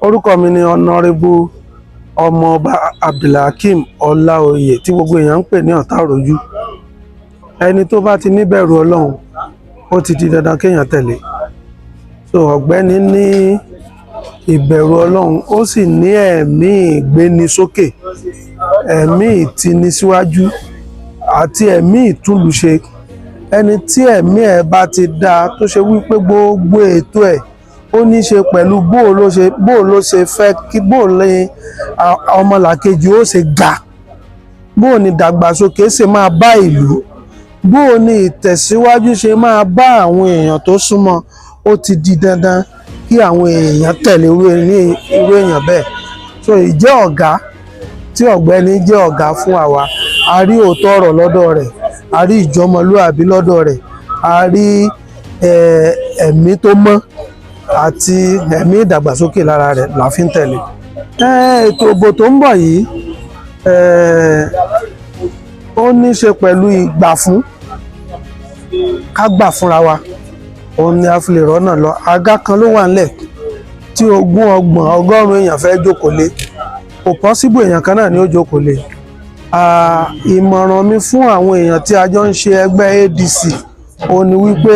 Orúkọ mi ni Honorable Ọmọọba Abdulhakeem Ọláoyè tí gbogbo èèyàn ń pè ní Ọ̀tá-Òrójú. Ẹni tó bá ti níbẹ̀rù Ọlọ́run ó ti di dandan kéèyàn tẹ̀lé. So ọ̀gbẹ́ni ní ìbẹ̀rù Ọlọ́run, ó sì ní ẹ̀mí ìgbénisókè, ẹ̀mí ìtinisíwájú àti ẹ̀mí ìtúnlùṣe. Ẹni tí ẹ̀mí ẹ̀ bá ti dáa tó ṣe wípé gbogbo ètò ẹ̀ ó ní ṣe pẹ̀lú bóò ló ṣe fẹ́ kí bóò lè ọmọlàkejì ó ṣe ga, bóò ni ìdàgbàsókè ṣe máa bá ìlú, bóò ni ìtẹ̀síwájú ṣe máa bá àwọn èèyàn tó súnmọ́. Ó ti di dandan kí àwọn èèyàn tẹ̀lé irú èèyàn bẹ́ẹ̀. So ìjẹ́ ọ̀gá tí ọ̀gbẹ́ni jẹ́ ọ̀gá fún àwa, a rí òótọ́ ọ̀rọ̀ lọ́dọ̀ rẹ̀, a rí ìjọmọlúàbí lọ́dọ̀ rẹ̀, a rí ẹ̀mí tó mọ́ àti ẹ̀mí ìdàgbàsókè lára rẹ̀ la fi ń tẹ̀lé. Ètò òbò tó ń bọ̀ yìí ó ní ṣe pẹ̀lú ìgbà fún, ká gbà fúnra wa, òun ni a fi lè rọ́nà lọ. Àga kan ló wà nílẹ̀ tí 20, 30, 100 èèyàn fẹ́ jókòó lé, kò possible èèyàn kan náà ni ó jókòó lé. Ìmọ̀ràn mi fún àwọn èèyàn tí a jọ ń ṣe ẹgbẹ́ ADC ó ní wípé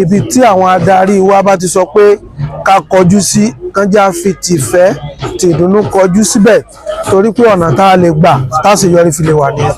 ibi tí àwọn adarí wa bá ti sọ pé ká kọjú sí, kán já fi tìfẹ́ tìdùnnú kọjú síbẹ̀, torí pé ọ̀nà tá a lè gbà táṣeyọrí fi lè wà nìyẹn.